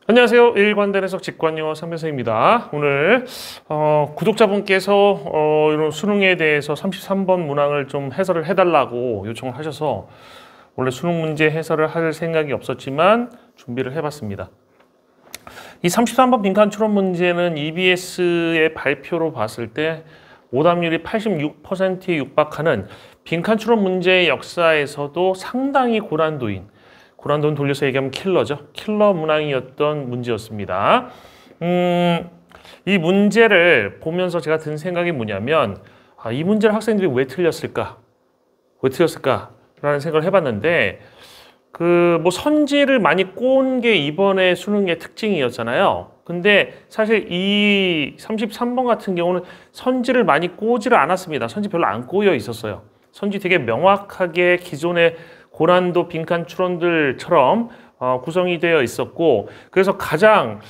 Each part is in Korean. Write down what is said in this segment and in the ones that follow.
안녕하세요. 일관된 해석 직관영어 상변쌤입니다. 오늘 구독자분께서 이런 수능에 대해서 33번 문항을 좀 해설을 해달라고 요청을 하셔서 원래 수능 문제 해설을 할 생각이 없었지만 준비를 해봤습니다. 이 33번 빈칸 추론 문제는 EBS의 발표로 봤을 때 오답률이 86%에 육박하는 빈칸 추론 문제의 역사에서도 상당히 고난도인 돌려서 얘기하면 킬러죠. 킬러 문항이었던 문제였습니다. 이 문제를 보면서 제가 든 생각이 뭐냐면 이 문제를 학생들이 왜 틀렸을까? 라는 생각을 해봤는데 뭐 선지를 많이 꼬은 게 이번에 수능의 특징이었잖아요. 근데 사실 이 33번 같은 경우는 선지를 많이 꼬지를 않았습니다. 선지 별로 안 꼬여 있었어요. 선지 되게 명확하게 기존의 고난도 빈칸 추론들처럼 구성이 되어 있었고, 그래서 가장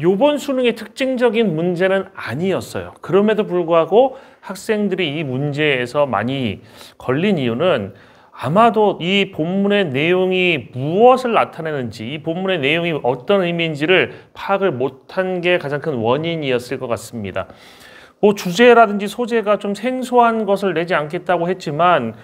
요번 수능의 특징적인 문제는 아니었어요. 그럼에도 불구하고 학생들이 이 문제에서 많이 걸린 이유는 아마도 이 본문의 내용이 무엇을 나타내는지, 이 본문의 내용이 어떤 의미인지를 파악을 못한 게 가장 큰 원인이었을 것 같습니다. 뭐 주제라든지 소재가 좀 생소한 것을 내지 않겠다고 했지만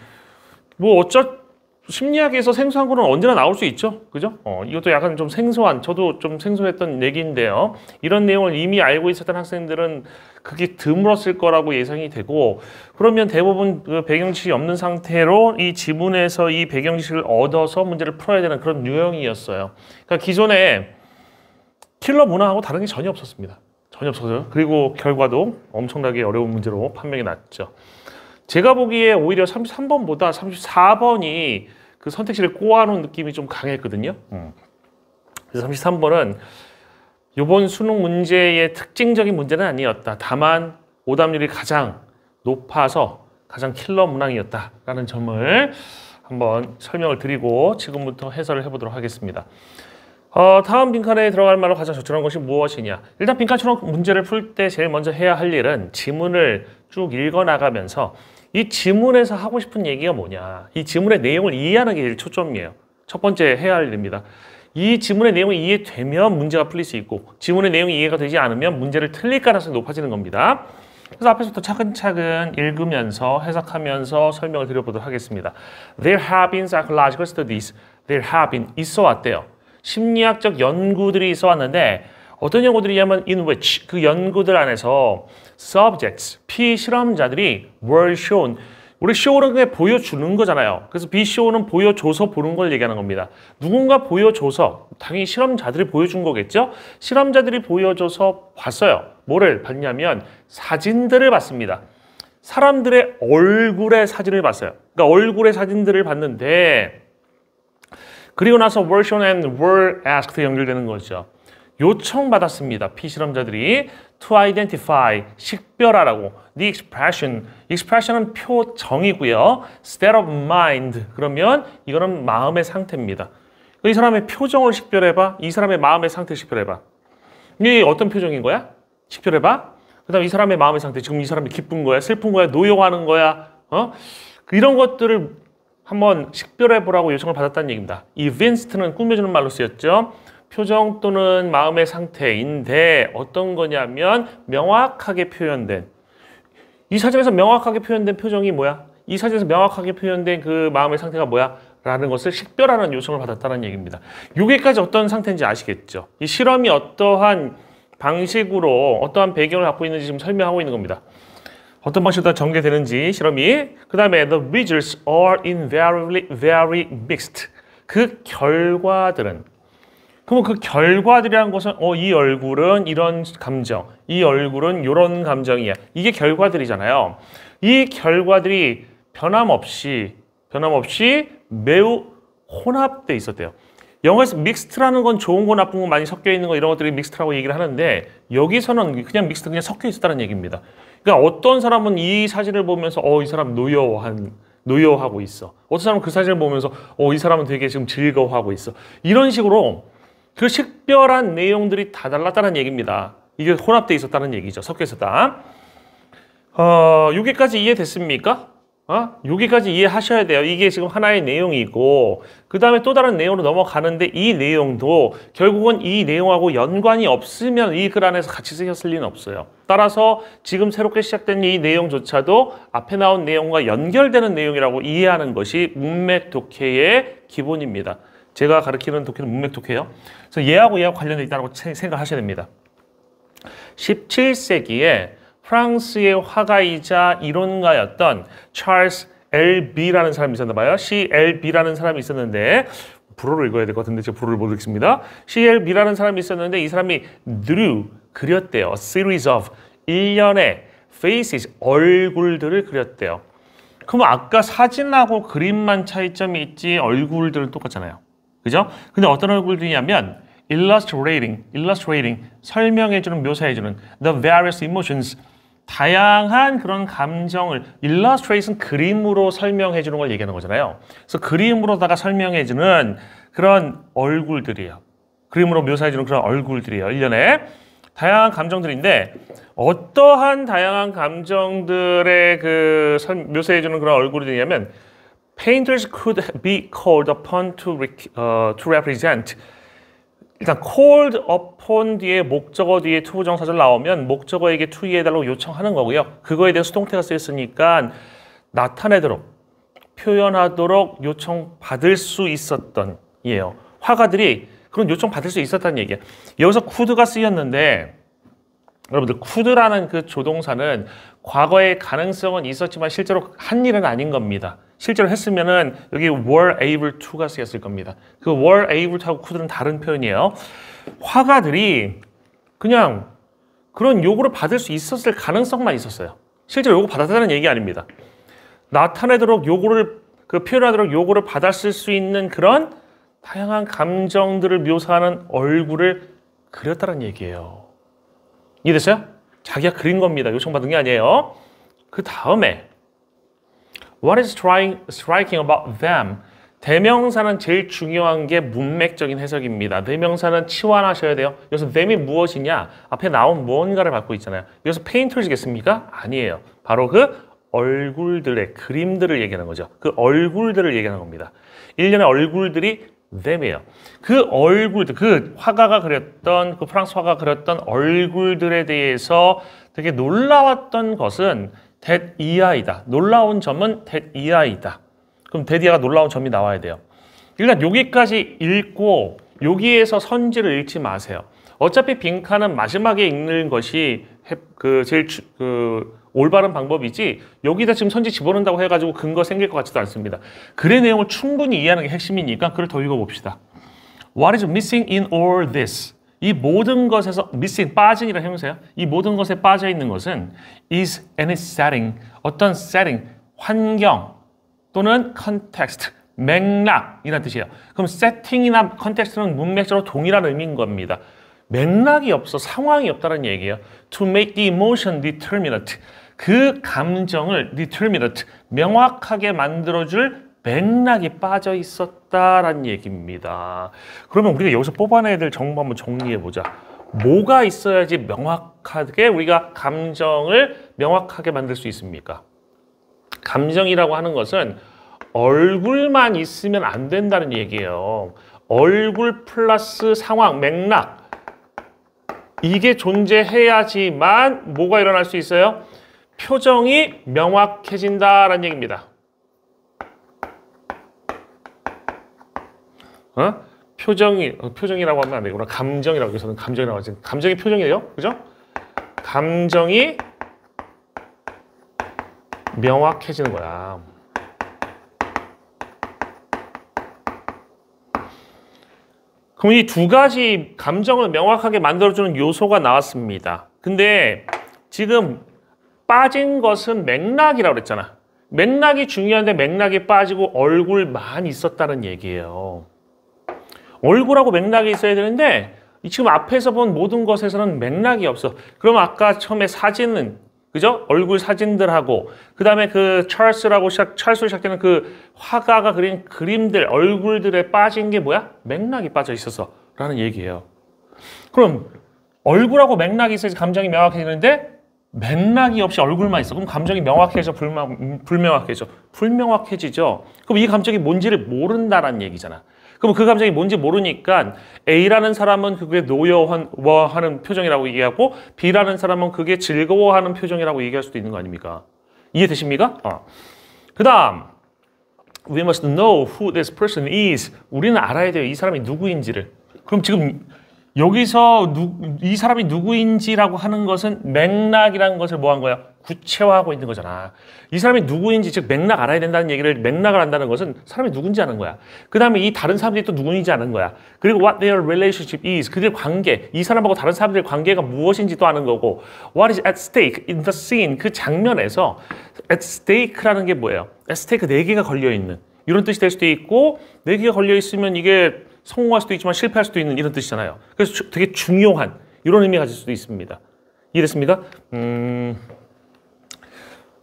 심리학에서 생소한 거는 언제나 나올 수 있죠. 그죠? 이것도 약간 좀 생소한, 저도 좀 생소했던 얘기인데요. 이런 내용을 이미 알고 있었던 학생들은 그게 드물었을 거라고 예상이 되고, 그러면 대부분 그 배경지식이 없는 상태로 이 지문에서 이 배경지식을 얻어서 문제를 풀어야 되는 그런 유형이었어요. 그러니까 기존에 킬러 문항하고 다른 게 전혀 없었습니다. 전혀 없었어요. 그리고 결과도 엄청나게 어려운 문제로 판명이 났죠. 제가 보기에 오히려 33번보다 34번이 그 선택지를 꼬아놓은 느낌이 좀 강했거든요. 그래서 33번은 이번 수능 문제의 특징적인 문제는 아니었다. 다만 오답률이 가장 높아서 가장 킬러 문항이었다라는 점을 한번 설명을 드리고 지금부터 해설을 해보도록 하겠습니다. 다음 빈칸에 들어갈 만한 가장 적절한 것이 무엇이냐. 일단 빈칸 추론 문제를 풀 때 제일 먼저 해야 할 일은 지문을 쭉 읽어나가면서 이 지문에서 하고 싶은 얘기가 뭐냐, 이 지문의 내용을 이해하는 게 제일 초점이에요. 첫 번째 해야 할 일입니다. 이 지문의 내용이 이해되면 문제가 풀릴 수 있고, 지문의 내용이 이해가 되지 않으면 문제를 틀릴 가능성이 높아지는 겁니다. 그래서 앞에서부터 차근차근 읽으면서 해석하면서 설명을 드려보도록 하겠습니다. There have been psychological studies. There have been, 있어 왔대요. 심리학적 연구들이 있어 왔는데 어떤 연구들이냐면 in which, 그 연구들 안에서 subjects, 피실험자들이 were shown, 우리 show는 그냥 보여주는 거잖아요. 그래서 be show는 보여줘서 보는 걸 얘기하는 겁니다. 누군가 보여줘서, 당연히 실험자들이 보여준 거겠죠? 실험자들이 보여줘서 봤어요. 뭐를 봤냐면 사진들을 봤습니다. 사람들의 얼굴의 사진을 봤어요. 그러니까 얼굴의 사진들을 봤는데, 그리고 나서 were shown and were asked 연결되는 거죠. 요청받았습니다. 피실험자들이 to identify, 식별하라고. the expression, expression은 표정이고요. state of mind, 그러면 이거는 마음의 상태입니다. 이 사람의 표정을 식별해봐. 이 사람의 마음의 상태를 식별해봐. 이게 어떤 표정인 거야? 식별해봐. 그 다음 이 사람의 마음의 상태, 지금 이 사람이 기쁜 거야? 슬픈 거야? 노여워하는 거야? 이런 것들을 한번 식별해보라고 요청을 받았다는 얘기입니다. evinced는 꾸며주는 말로 쓰였죠. 표정 또는 마음의 상태인데 어떤 거냐면 명확하게 표현된, 이 사진에서 명확하게 표현된 표정이 뭐야? 이 사진에서 명확하게 표현된 그 마음의 상태가 뭐야? 라는 것을 식별하는 요청을 받았다는 얘기입니다. 여기까지 어떤 상태인지 아시겠죠? 이 실험이 어떠한 방식으로 어떠한 배경을 갖고 있는지 지금 설명하고 있는 겁니다. 어떤 방식으로 전개되는지 실험이. 그 다음에 the results are invariably very mixed. 그 결과들은, 그럼 그 결과들이라는 것은 이 얼굴은 이런 감정, 이 얼굴은 이런 감정이야. 이게 결과들이잖아요. 이 결과들이 변함없이 매우 혼합돼 있었대요. 영어에서 믹스트라는 건 좋은 거 나쁜 거 많이 섞여 있는 거, 이런 것들이 믹스트라고 얘기를 하는데 여기서는 그냥 믹스트, 그냥 섞여 있었다는 얘기입니다. 그러니까 어떤 사람은 이 사진을 보면서 이 사람 노여워하고 있어. 어떤 사람은 그 사진을 보면서 이 사람은 되게 지금 즐거워하고 있어. 이런 식으로 그 식별한 내용들이 다 달랐다는 얘기입니다. 이게 혼합되어 있었다는 얘기죠. 섞여 있었다. 여기까지 이해됐습니까? 여기까지 이해하셔야 돼요. 이게 지금 하나의 내용이고 그 다음에 또 다른 내용으로 넘어가는데 이 내용도 결국은 이 내용하고 연관이 없으면 이 글 안에서 같이 쓰였을 리는 없어요. 따라서 지금 새롭게 시작된 이 내용조차도 앞에 나온 내용과 연결되는 내용이라고 이해하는 것이 문맥 독해의 기본입니다. 제가 가르치는 독해는 문맥 독해예요. 그래서 얘하고 관련돼 있다고 생각하셔야 됩니다. 17세기에 프랑스의 화가이자 이론가였던 찰스 LB라는 사람이 있었나 봐요. CLB라는 사람이 있었는데 불어를 읽어야 될 것 같은데 제가 불어를 못 읽습니다. CLB라는 사람이 있었는데 이 사람이 drew, 그렸대요. A series of 일련의 faces, 얼굴들을 그렸대요. 그럼 아까 사진하고 그림만 차이점이 있지 얼굴들은 똑같잖아요. 그죠? 근데 어떤 얼굴들이냐면 illustrating, 설명해주는, 묘사해주는 the various emotions, 다양한 그런 감정을 illustration 그림으로 설명해 주는 걸 얘기하는 거잖아요. 그래서 그림으로다가 설명해 주는 그런 얼굴들이에요. 그림으로 묘사해 주는 그런 얼굴들이에요. 일련의 다양한 감정들인데 어떠한 다양한 감정들의 그 묘사해 주는 그런 얼굴들이냐면 painters could be called upon to represent. 일단 called upon 뒤에 목적어 뒤에 투부정사절 나오면 목적어에게 to 이해해달라고 요청하는 거고요. 그거에 대한 수동태가 쓰였으니까 나타내도록, 표현하도록 요청받을 수 있었던 이에요. 화가들이 그런 요청받을 수 있었다는 얘기예요. 여기서 could가 쓰였는데 여러분들 could라는 그 조동사는 과거에 가능성은 있었지만 실제로 한 일은 아닌 겁니다. 실제로 했으면은 여기 were able to가 쓰였을 겁니다. 그 were able to하고 could는 다른 표현이에요. 화가들이 그냥 그런 요구를 받을 수 있었을 가능성만 있었어요. 실제로 요구 받았다는 얘기 아닙니다. 나타내도록 요구를 표현하도록 요구를 받았을 수 있는 그런 다양한 감정들을 묘사하는 얼굴을 그렸다는 얘기예요. 이해됐어요? 자기가 그린 겁니다. 요청받은 게 아니에요. 그 다음에 What is striking about them? 대명사는 제일 중요한 게 문맥적인 해석입니다. 대명사는 치환하셔야 돼요. 여기서 them이 무엇이냐? 앞에 나온 무언가를 받고 있잖아요. 여기서 painters겠습니까? 아니에요. 바로 그 얼굴들의 그림들을 얘기하는 거죠. 그 얼굴들을 얘기하는 겁니다. 일련의 얼굴들이 them이에요. 그 얼굴들, 그 화가가 그렸던, 그 프랑스 화가가 그렸던 얼굴들에 대해서 되게 놀라웠던 것은 that EI다. 놀라운 점은 that EI다. 그럼 that EI가 놀라운 점이 나와야 돼요. 일단 여기까지 읽고 여기에서 선지를 읽지 마세요. 어차피 빈칸은 마지막에 읽는 것이 제일 올바른 방법이지 여기다 지금 선지 집어넣는다고 해가지고 근거 생길 것 같지도 않습니다. 글의 내용을 충분히 이해하는 게 핵심이니까 그걸 더 읽어봅시다. What is missing in all this? 이 모든 것에서 missing, 빠진이라 해보세요. 이 모든 것에 빠져 있는 것은 is any setting, 어떤 setting, 환경 또는 context, 맥락이라는 뜻이에요. 그럼 setting이나 context는 문맥적으로 동일한 의미인 겁니다. 맥락이 없어, 상황이 없다는 얘기예요. To make the emotion determinate, 그 감정을 determinate, 명확하게 만들어줄 맥락이 빠져 있었다라는 얘기입니다. 그러면 우리가 여기서 뽑아내야 될 정보 한번 정리해보자. 뭐가 있어야지 명확하게 우리가 감정을 명확하게 만들 수 있습니까? 감정이라고 하는 것은 얼굴만 있으면 안 된다는 얘기예요. 얼굴 플러스 상황, 맥락, 이게 존재해야지만 뭐가 일어날 수 있어요? 표정이 명확해진다라는 얘기입니다. 표정이라고 하면 안 되구나. 감정이라고 해서는 감정이라고 하지. 감정이 표정이에요. 그죠? 감정이 명확해지는 거야. 그럼 이 두 가지 감정을 명확하게 만들어주는 요소가 나왔습니다. 근데 지금 빠진 것은 맥락이라고 그랬잖아. 맥락이 중요한데 맥락이 빠지고 얼굴만 있었다는 얘기예요. 얼굴하고 맥락이 있어야 되는데 지금 앞에서 본 모든 것에서는 맥락이 없어. 그럼 아까 처음에 사진은 그죠? 얼굴 사진들하고 그 다음에 그 찰스로 시작되는 그 화가가 그린 그림들, 얼굴들에 빠진 게 뭐야? 맥락이 빠져 있어서 라는 얘기예요. 그럼 얼굴하고 맥락이 있어야지 감정이 명확해지는데 맥락이 없이 얼굴만 있어. 그럼 감정이 명확해져, 불명확해져? 불명확해지죠. 그럼 이 감정이 뭔지를 모른다는 얘기잖아. 그럼 그 감정이 뭔지 모르니까 A라는 사람은 그게 노여워하는 표정이라고 얘기하고 B라는 사람은 그게 즐거워하는 표정이라고 얘기할 수도 있는 거 아닙니까? 이해되십니까? 그 다음 We must know who this person is. 우리는 알아야 돼요. 이 사람이 누구인지를. 그럼 지금 여기서 이 사람이 누구인지라고 하는 것은 맥락이라는 것을 뭐 한 거야? 구체화하고 있는 거잖아. 이 사람이 누구인지, 즉 맥락 알아야 된다는 얘기를, 맥락을 안다는 것은 사람이 누군지 아는 거야. 그 다음에 이 다른 사람들이 또 누구인지 아는 거야. 그리고 what their relationship is. 그들의 관계, 이 사람하고 다른 사람들의 관계가 무엇인지 또 아는 거고 what is at stake in the scene. 그 장면에서 at stake라는 게 뭐예요? at stake 4개가 걸려있는 이런 뜻이 될 수도 있고 4개가 걸려있으면 이게 성공할 수도 있지만 실패할 수도 있는 이런 뜻이잖아요. 그래서 되게 중요한 이런 의미가 가질 수도 있습니다. 이해됐습니까?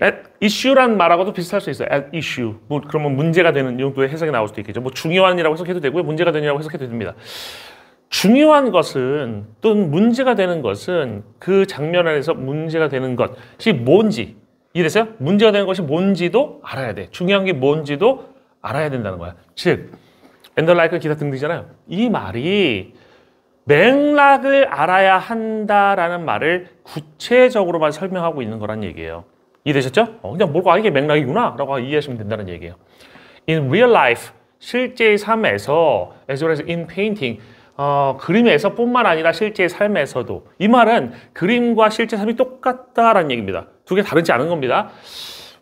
at issue란 말하고도 비슷할 수 있어요. at issue. 뭐 그러면 문제가 되는 이 정도의 해석이 나올 수도 있겠죠. 뭐 중요한이라고 해석해도 되고요. 문제가 되느라고 해석해도 됩니다. 중요한 것은 또는 문제가 되는 것은 그 장면 안에서 문제가 되는 것이 뭔지 이해됐어요? 문제가 되는 것이 뭔지도 알아야 돼. 중요한 게 뭔지도 알아야 된다는 거야. 즉 and the like 기타 등등이잖아요. 이 말이 맥락을 알아야 한다라는 말을 구체적으로만 설명하고 있는 거란 얘기예요. 이해되셨죠? 그냥 뭐가 이게 맥락이구나 라고 이해하시면 된다는 얘기예요. In real life, 실제의 삶에서 as well as in painting, 그림에서 뿐만 아니라 실제의 삶에서도 이 말은 그림과 실제 삶이 똑같다라는 얘기입니다. 두 개 다르지 않은 겁니다.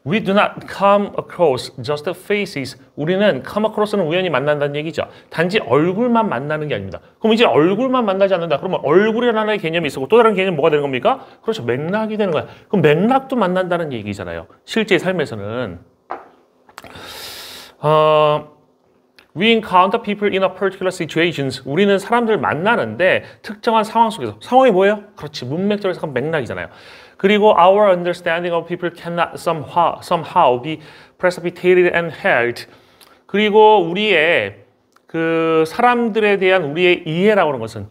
We do not come across just the faces. 우리는 come across는 우연히 만난다는 얘기죠. 단지 얼굴만 만나는 게 아닙니다. 그럼 이제 얼굴만 만나지 않는다. 그러면 얼굴이라는 하나의 개념이 있었고 또 다른 개념이 뭐가 되는 겁니까? 그렇죠. 맥락이 되는 거야. 그럼 맥락도 만난다는 얘기잖아요. 실제 삶에서는. We encounter people in a particular situations. 우리는 사람들을 만나는데 특정한 상황 속에서. 상황이 뭐예요? 그렇지. 문맥적으로 해석한 맥락이잖아요. 그리고 our understanding of people cannot somehow be precipitated and held. 그리고 우리의 그 사람들에 대한 우리의 이해라고 하는 것은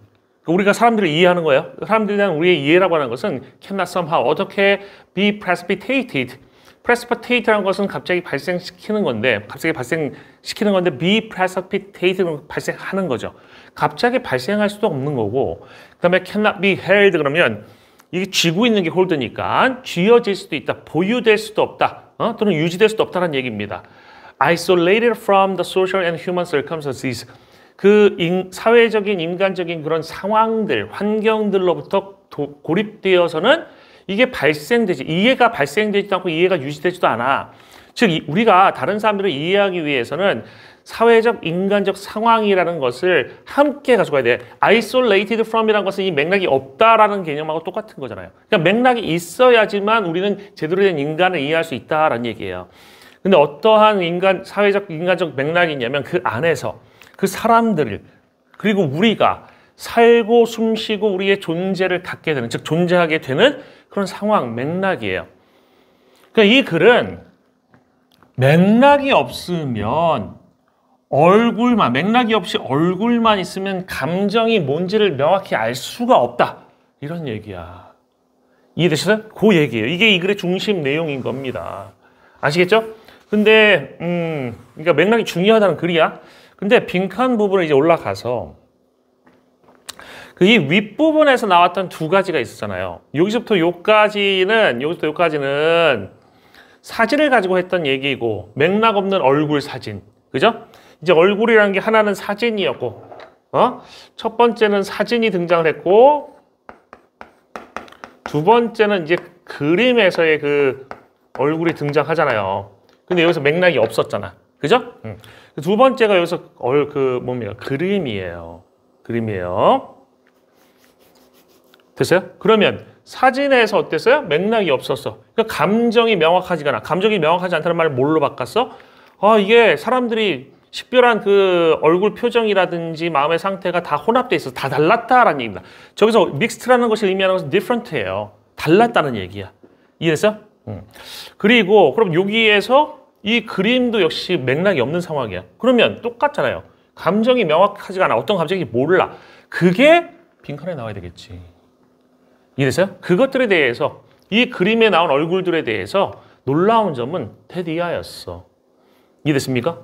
우리가 사람들을 이해하는 거예요. 사람들에 대한 우리의 이해라고 하는 것은 cannot somehow 어떻게 be precipitated. precipitated라는 것은 갑자기 발생시키는 건데 be precipitated 발생하는 거죠. 갑자기 발생할 수도 없는 거고 그다음에 cannot be held 그러면 이게 쥐고 있는 게 홀드니까 쥐어질 수도 있다, 보유될 수도 없다, 또는 유지될 수도 없다는 얘기입니다. Isolated from the social and human circumstances. 그 사회적인, 인간적인 그런 상황들, 환경들로부터 고립되어서는 이게 발생되지, 이해가 발생되지도 않고 이해가 유지되지도 않아. 즉 우리가 다른 사람들을 이해하기 위해서는 사회적, 인간적 상황이라는 것을 함께 가져가야 돼. isolated from이라는 것은 이 맥락이 없다라는 개념하고 똑같은 거잖아요. 그러니까 맥락이 있어야지만 우리는 제대로 된 인간을 이해할 수 있다라는 얘기예요. 근데 어떠한 사회적, 인간적 맥락이 있냐면 그 안에서 그 사람들을 그리고 우리가 살고 숨쉬고 우리의 존재를 갖게 되는, 즉 존재하게 되는 그런 상황, 맥락이에요. 그러니까 이 글은 맥락이 없으면 맥락이 없이 얼굴만 있으면 감정이 뭔지를 명확히 알 수가 없다. 이런 얘기야. 이해되셨어요? 그 얘기예요. 이게 이 글의 중심 내용인 겁니다. 아시겠죠? 근데, 그러니까 맥락이 중요하다는 글이야. 근데 빈칸 부분을 이제 올라가서 이 윗부분에서 나왔던 두 가지가 있었잖아요. 여기서부터 여기까지는 사진을 가지고 했던 얘기고 맥락 없는 얼굴 사진. 그죠? 이제 얼굴이라는 게 하나는 사진이었고 첫 번째는 사진이 등장을 했고 두 번째는 이제 그림에서의 그 얼굴이 등장하잖아요. 근데 여기서 맥락이 없었잖아. 그죠? 두 번째가 여기서 그림이에요. 됐어요? 그러면 사진에서 어땠어요? 맥락이 없었어. 그러니까 감정이 명확하지가 않아. 감정이 명확하지 않다는 말을 뭘로 바꿨어? 이게 사람들이 식별한 그 얼굴 표정이라든지 마음의 상태가 다 혼합돼 있어서 다 달랐다라는 얘기입니다. 저기서 mixed라는 것이 의미하는 것은 different예요. 달랐다는 얘기야. 이해됐어? 그리고 그럼 여기에서 이 그림도 역시 맥락이 없는 상황이야. 그러면 똑같잖아요. 감정이 명확하지가 않아. 어떤 감정인지 몰라. 그게 빈칸에 나와야 되겠지. 이해됐어요? 그것들에 대해서 이 그림에 나온 얼굴들에 대해서 놀라운 점은 테디아였어. 이해됐습니까?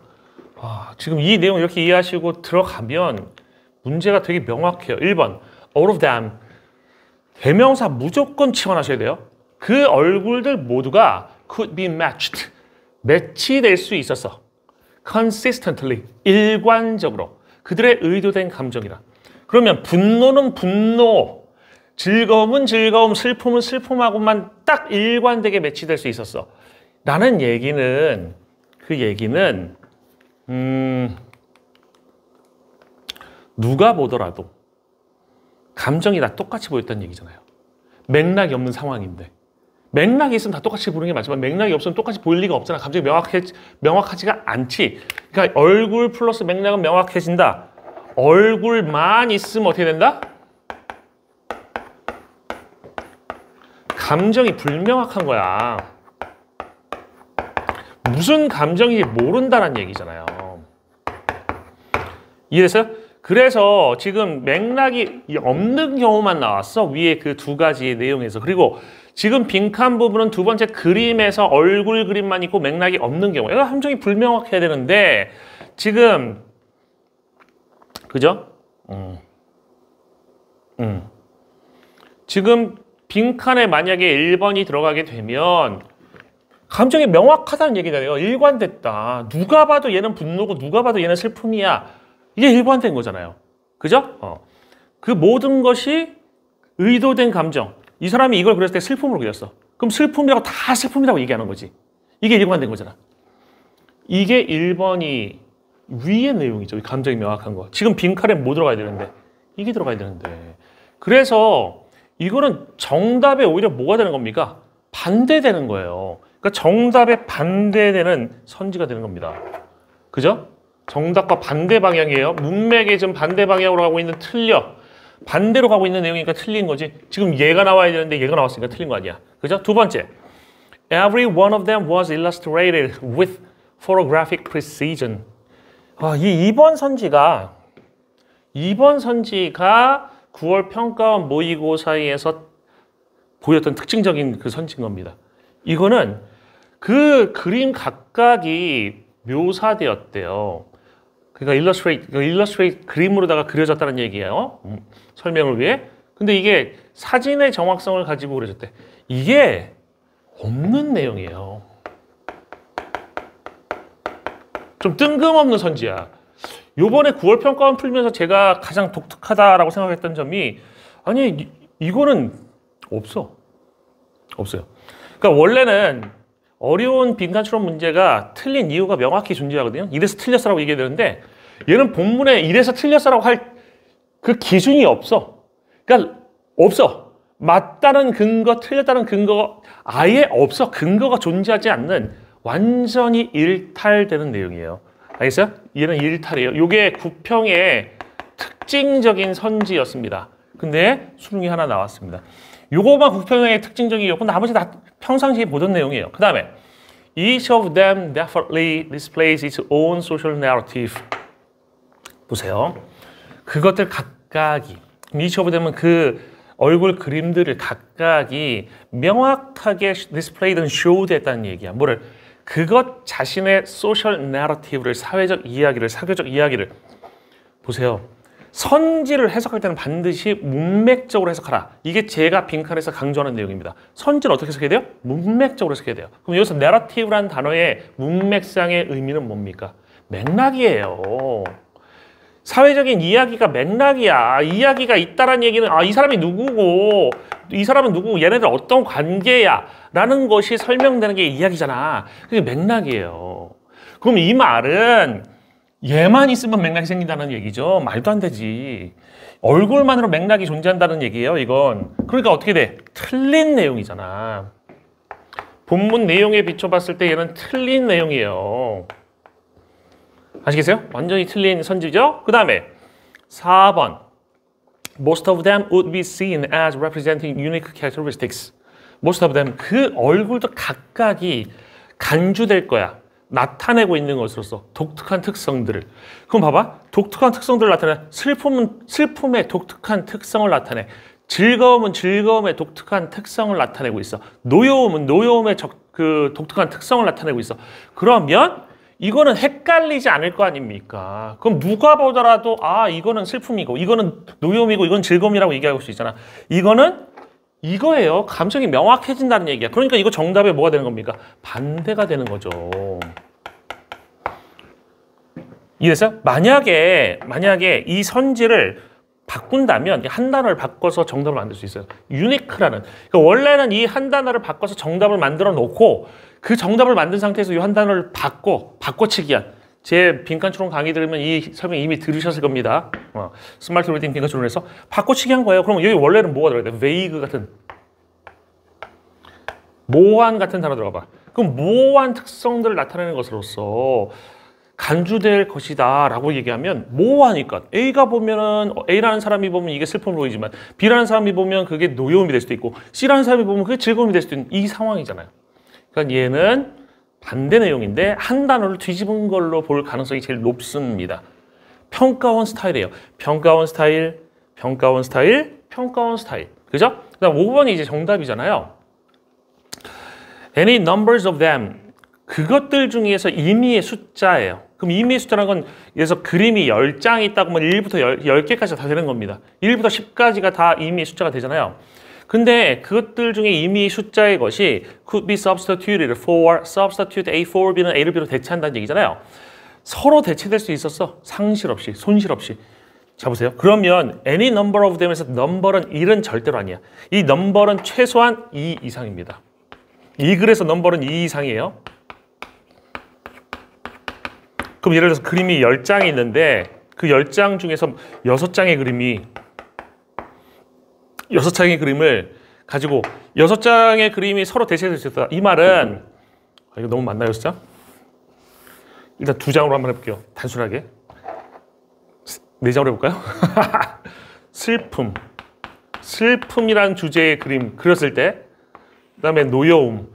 지금 이 내용 이렇게 이해하시고 들어가면 문제가 되게 명확해요. 1번, all of them. 대명사 무조건 치환하셔야 돼요. 그 얼굴들 모두가 could be matched. 매치될 수 있었어. consistently. 일관적으로. 그들의 의도된 감정이라. 그러면 분노는 분노, 즐거움은 즐거움, 슬픔은 슬픔하고만 딱 일관되게 매치될 수 있었어. 라는 얘기는, 그 얘기는 누가 보더라도 감정이 다 똑같이 보였다는 얘기잖아요. 맥락이 없는 상황인데. 맥락이 있으면 다 똑같이 보는 게 맞지만 맥락이 없으면 똑같이 보일 리가 없잖아. 감정이 명확하지가 않지. 그러니까 얼굴 플러스 맥락은 명확해진다. 얼굴만 있으면 어떻게 된다? 감정이 불명확한 거야. 무슨 감정인지 모른다는 얘기잖아요. 이해됐어요? 그래서 지금 맥락이 없는 경우만 나왔어. 위에 그 두 가지의 내용에서. 그리고 지금 빈칸 부분은 두 번째 그림에서 얼굴 그림만 있고 맥락이 없는 경우. 이거 감정이 불명확해야 되는데 지금 그죠? 지금 빈칸에 만약에 1번이 들어가게 되면 감정이 명확하다는 얘기잖아요. 일관됐다. 누가 봐도 얘는 분노고 누가 봐도 얘는 슬픔이야. 이게 일관된 거잖아요. 그죠? 그 모든 것이 의도된 감정. 이 사람이 이걸 그렸을 때 슬픔으로 그렸어. 그럼 슬픔이라고 다 슬픔이라고 얘기하는 거지. 이게 일관된 거잖아. 이게 1번이 위의 내용이죠. 감정이 명확한 거. 지금 빈칸에 뭐 들어가야 되는데? 이게 들어가야 되는데. 그래서 이거는 정답에 오히려 뭐가 되는 겁니까? 반대되는 거예요. 그러니까 정답에 반대되는 선지가 되는 겁니다. 그죠? 정답과 반대 방향이에요. 문맥에 지금 반대 방향으로 가고 있는 틀려. 반대로 가고 있는 내용이니까 틀린 거지. 지금 얘가 나와야 되는데 얘가 나왔으니까 틀린 거 아니야. 그죠? 두 번째. Every one of them was illustrated with photographic precision. 이 2번 선지가 9월 평가원 모의고사에서 보였던 특징적인 그 선지인 겁니다. 이거는 그 그림 각각이 묘사되었대요. 그러니까 illustrate 그림으로다가 그려졌다는 얘기예요. 설명을 위해. 근데 이게 사진의 정확성을 가지고 그려졌대. 이게 없는 내용이에요. 좀 뜬금없는 선지야. 요번에 9월 평가원 풀면서 제가 가장 독특하다라고 생각했던 점이 아니 이거는 없어요. 그러니까 원래는 어려운 빈칸 추론 문제가 틀린 이유가 명확히 존재하거든요. 이래서 틀렸어라고 얘기해야 되는데 얘는 본문에 이래서 틀렸어라고 할 그 기준이 없어. 그러니까 없어. 맞다는 근거, 틀렸다는 근거가 아예 없어. 근거가 존재하지 않는 완전히 일탈되는 내용이에요. 알겠어요? 얘는 일탈이에요. 이게 구평의 특징적인 선지였습니다. 근데 수능이 하나 나왔습니다. 요거만 구평의 특징적이었고 나머지 다 평상시에 보던 내용이에요. 그 다음에 Each of them definitely displays its own social narrative. 보세요. 그것들 각각이 Each of them은 그 얼굴 그림들을 각각이 명확하게 display든 show됐다는 얘기야. 뭐를? 그것 자신의 social narrative를 사회적 이야기를 사교적 이야기를 보세요. 선지를 해석할 때는 반드시 문맥적으로 해석하라. 이게 제가 빈칸에서 강조하는 내용입니다. 선지는 어떻게 해석해야 돼요? 문맥적으로 해석해야 돼요. 그럼 여기서 narrative라는 단어의 문맥상의 의미는 뭡니까? 맥락이에요. 사회적인 이야기가 맥락이야. 이야기가 있다라는 얘기는 이 사람이 누구고 이 사람은 누구고 얘네들 어떤 관계야 라는 것이 설명되는 게 이야기잖아. 그게 맥락이에요. 그럼 이 말은 얘만 있으면 맥락이 생긴다는 얘기죠. 말도 안 되지. 얼굴만으로 맥락이 존재한다는 얘기예요. 이건. 그러니까 어떻게 돼? 틀린 내용이잖아. 본문 내용에 비춰봤을 때 얘는 틀린 내용이에요. 아시겠어요? 완전히 틀린 선지죠? 그 다음에 4번 Most of them would be seen as representing unique characteristics. Most of them 그 얼굴도 각각이 간주될 거야. 나타내고 있는 것으로서 독특한 특성들을. 그럼 봐봐. 독특한 특성들을 나타내. 슬픔의 독특한 특성을 나타내. 즐거움은 즐거움의 독특한 특성을 나타내고 있어. 노여움은 노여움의 그 독특한 특성을 나타내고 있어. 그러면 이거는 헷갈리지 않을 거 아닙니까? 그럼 누가 보더라도 아 이거는 슬픔이고 이거는 노여움이고 이건 즐거움이라고 얘기할 수 있잖아. 이거는 이거예요. 감정이 명확해진다는 얘기야. 그러니까 이거 정답에 뭐가 되는 겁니까? 반대가 되는 거죠. 이해됐어요? 만약에 이 선지를 바꾼다면 한 단어를 바꿔서 정답을 만들 수 있어요. 유니크라는. 그러니까 원래는 이 한 단어를 바꿔서 정답을 만들어 놓고 그 정답을 만든 상태에서 이 한 단어를 바꿔치기한 제 빈칸초롱 강의 들으면 이 설명 이미 들으셨을 겁니다. 스마트 리딩 빈칸초롱에서 바꿔치기한 거예요. 그럼 여기 원래는 뭐가 들어가야 돼? 베이그 같은 모호한 같은 단어 들어가 봐. 그럼 모호한 특성들을 나타내는 것으로서 간주될 것이다 라고 얘기하면 모호하니까 A가 보면은 A라는 사람이 보면 이게 슬픔으로 보이지만 B라는 사람이 보면 그게 노여움이 될 수도 있고 C라는 사람이 보면 그게 즐거움이 될 수도 있는 이 상황이잖아요. 그러니까 얘는 반대 내용인데 한 단어를 뒤집은 걸로 볼 가능성이 제일 높습니다. 평가원 스타일이에요. 평가원 스타일, 평가원 스타일, 평가원 스타일. 그죠? 그다음 5번이 이제 정답이잖아요. Any numbers of them. 그것들 중에서 임의의 숫자예요. 그럼 임의의 숫자라는 건 그래서 그림이 10장이 있다고 하면 1부터 10개까지 다 되는 겁니다. 1부터 10까지가 다 임의의 숫자가 되잖아요. 근데 그것들 중에 임의의 숫자의 것이 could be substituted for, substitute A for B는 A를 B로 대체한다는 얘기잖아요. 서로 대체될 수 있었어. 상실 없이, 손실 없이. 자 보세요. 그러면 any number of them에서 넘버는 1은 절대로 아니야. 이 넘버는 최소한 2 이상입니다. 이 글에서 넘버는 2 이상이에요. 그럼 예를 들어서 그림이 10장이 있는데 그 10장 중에서 6장의 그림을 가지고 6장의 그림이 서로 대체될 수 있다. 이 말은 이거 너무 많나요, 6장? 일단 2장으로 한번 해볼게요. 단순하게. 4장으로 해볼까요? 슬픔이라는 주제의 그림 그렸을 때 그 다음에 노여움,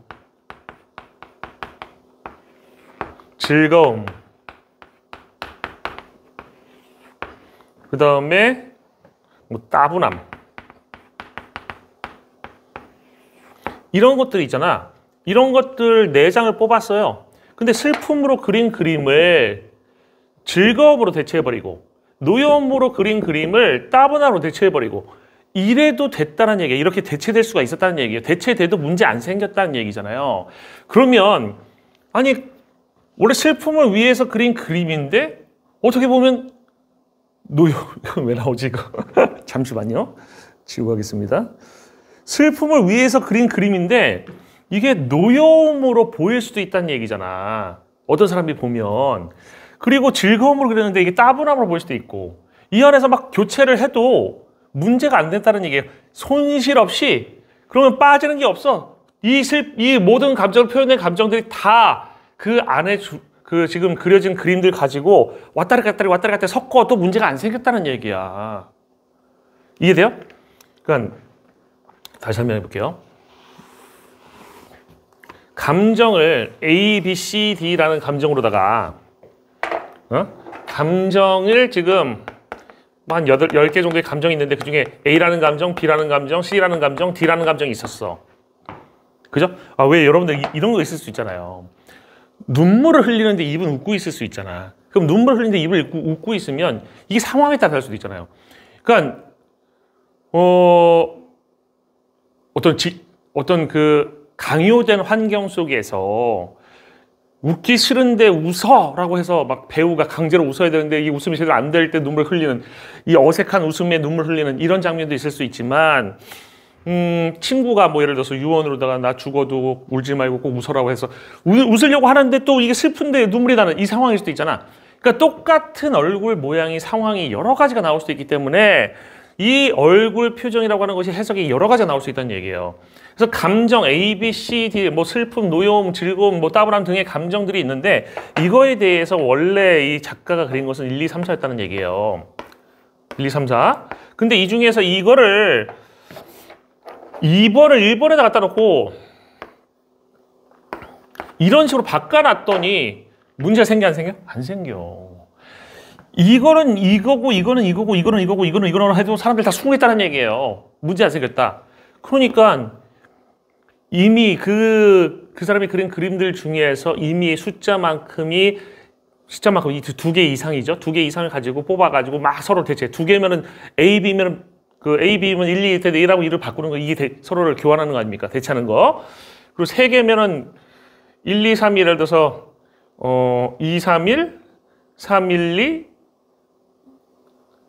즐거움, 그 다음에 뭐 따분함 이런 것들 있잖아. 이런 것들 4장을 뽑았어요. 근데 슬픔으로 그린 그림을 즐거움으로 대체해버리고 노여움으로 그린 그림을 따분함으로 대체해버리고 이래도 됐다는 얘기예요. 이렇게 대체될 수가 있었다는 얘기예요. 대체돼도 문제 안 생겼다는 얘기잖아요. 그러면 아니 원래 슬픔을 위해서 그린 그림인데 어떻게 보면 이건 왜 나오지 이거? 잠시만요. 지우고 가겠습니다. 슬픔을 위해서 그린 그림인데 이게 노여움으로 보일 수도 있다는 얘기잖아. 어떤 사람이 보면. 그리고 즐거움으로 그렸는데 이게 따분함으로 보일 수도 있고 이 안에서 막 교체를 해도 문제가 안 됐다는 얘기예요. 손실 없이. 그러면 빠지는 게 없어. 이 모든 감정을 표현된 감정들이 다 그 안에 그 지금 그려진 그림들 가지고 왔다리 갔다리 섞어도 문제가 안 생겼다는 얘기야. 이해돼요? 그러니까 다시 설명해 볼게요. 감정을 A, B, C, D라는 감정으로다가 감정을 지금 한 10개 정도의 감정이 있는데 그중에 A라는 감정, B라는 감정, C라는 감정, D라는 감정이 있었어. 그죠? 아, 왜 여러분들 이런 거 있을 수 있잖아요. 눈물을 흘리는데 입은 웃고 있을 수 있잖아. 그럼 눈물을 흘리는데 입을 웃고 있으면 이게 상황에 따라 다를 수도 있잖아요. 그러니까 어떤 그 강요된 환경 속에서 웃기 싫은데 웃어라고 해서 막 배우가 강제로 웃어야 되는데 이 웃음이 제대로 안 될 때 눈물 흘리는 이 어색한 웃음에 눈물 흘리는 이런 장면도 있을 수 있지만 친구가 뭐 예를 들어서 유언으로다가 나 죽어도 울지 말고 꼭 웃어라고 해서 웃으려고 하는데 또 이게 슬픈데 눈물이 나는 이 상황일 수도 있잖아. 그러니까 똑같은 얼굴 모양이 상황이 여러 가지가 나올 수도 있기 때문에 이 얼굴 표정이라고 하는 것이 해석이 여러 가지가 나올 수 있다는 얘기예요. 그래서 감정 A, B, C, D, 뭐 슬픔, 노여움, 즐거움, 뭐 따분함 등의 감정들이 있는데 이거에 대해서 원래 이 작가가 그린 것은 1, 2, 3, 4였다는 얘기예요. 1, 2, 3, 4. 근데 이 중에서 이거를 2번을 1번에다 갖다 놓고 이런 식으로 바꿔놨더니 문제가 생겨 안 생겨? 안 생겨. 이거는 이거고 이거는 이거고 이거는 이거고 이거는 이거는 해도 사람들 다 수긍했다는 얘기예요. 문제 안 생겼다. 그러니까 이미 그 사람이 그린 그림들 중에서 이미 숫자만큼 이 두 개 이상이죠. 두 개 이상을 가지고 뽑아가지고 막 서로 대체. 두 개면은 A, B면 A, B면 1, 2, 1하고 2를 바꾸는 거, 이게 서로를 교환하는 거 아닙니까? 대체하는 거. 그리고 세 개면은 1, 2, 3, 1, 예를 들어서 2, 3, 1, 3, 1, 2,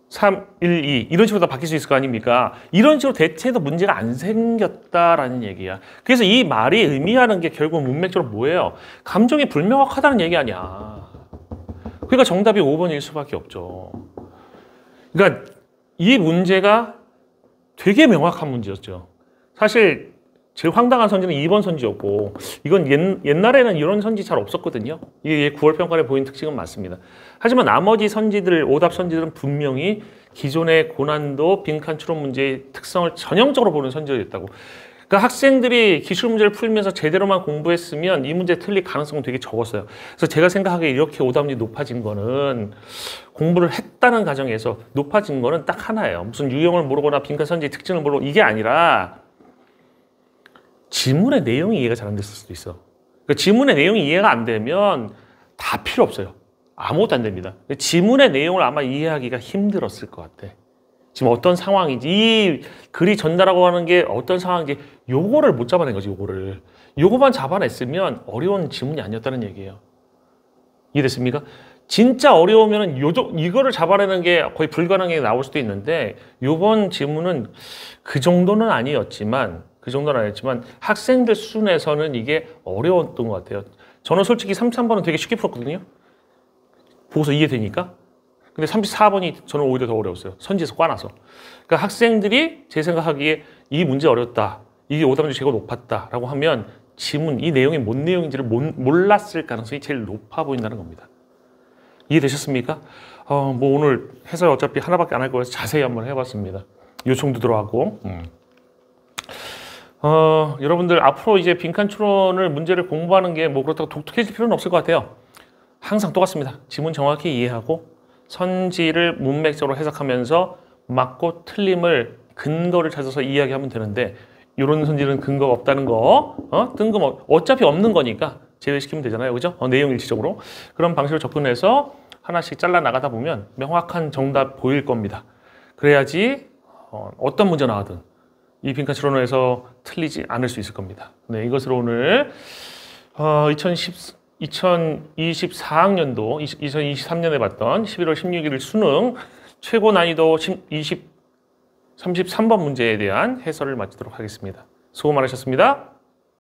3, 1, 2 이런 식으로 다 바뀔 수 있을 거 아닙니까? 이런 식으로 대체해도 문제가 안 생겼다라는 얘기야. 그래서 이 말이 의미하는 게 결국 문맥적으로 뭐예요? 감정이 불명확하다는 얘기 아니야. 그러니까 정답이 5번일 수밖에 없죠. 그러니까 이 문제가 되게 명확한 문제였죠. 사실 제일 황당한 선지는 2번 선지였고, 이건 옛날에는 이런 선지 잘 없었거든요. 이게 9월 평가에 보인 특징은 맞습니다. 하지만 나머지 선지들, 오답 선지들은 분명히 기존의 고난도 빈칸 추론 문제의 특성을 전형적으로 보는 선지였다고. 그러니까 학생들이 기출 문제를 풀면서 제대로만 공부했으면 이 문제 틀릴 가능성은 되게 적었어요. 그래서 제가 생각하기에 이렇게 오답률이 높아진 거는 공부를 했다는 가정에서 높아진 거는 딱 하나예요. 무슨 유형을 모르거나 빈칸 선지의 특징을 모르고 이게 아니라 지문의 내용이 이해가 잘 안 됐을 수도 있어. 그러니까 지문의 내용이 이해가 안 되면 다 필요 없어요. 아무것도 안 됩니다. 지문의 내용을 아마 이해하기가 힘들었을 것 같아. 지금 어떤 상황인지, 이 글이 전달하고 하는 게 어떤 상황인지 요거를 못 잡아낸 거지, 요거를. 요거만 잡아냈으면 어려운 지문이 아니었다는 얘기예요. 이해됐습니까? 진짜 어려우면 이거를 잡아내는 게 거의 불가능하게 나올 수도 있는데, 요번 지문은 그 정도는 아니었지만 학생들 수준에서는 이게 어려웠던 것 같아요. 저는 솔직히 33번은 되게 쉽게 풀었거든요. 보고서 이해되니까. 근데 34번이 저는 오히려 더 어려웠어요. 선지에서 꽈놔서. 그러니까 학생들이 제 생각하기에 이 문제 어렵다, 이게 오답률이 제가 높았다라고 하면 지문, 이 내용이 뭔 내용인지를 몰랐을 가능성이 제일 높아 보인다는 겁니다. 이해되셨습니까? 뭐 오늘 해설 어차피 하나밖에 안 할 거여서 자세히 한번 해봤습니다. 요청도 들어가고. 여러분들 앞으로 이제 빈칸 추론을 문제를 공부하는 게 뭐 그렇다고 독특해질 필요는 없을 것 같아요. 항상 똑같습니다. 지문 정확히 이해하고 선지를 문맥적으로 해석하면서 맞고 틀림을 근거를 찾아서 이야기하면 되는데, 이런 선지는 근거가 없다는 거, 뜬금없, 어차피 없는 거니까 제외시키면 되잖아요. 그죠? 내용 일치적으로. 그런 방식으로 접근해서 하나씩 잘라 나가다 보면 명확한 정답 보일 겁니다. 그래야지 어떤 문제 나와든 이 빈칸 추론에서 틀리지 않을 수 있을 겁니다. 네, 이것으로 오늘 2024학년도 2023년에 봤던 11월 16일 수능 최고 난이도 33번 문제에 대한 해설을 마치도록 하겠습니다. 수고 많으셨습니다.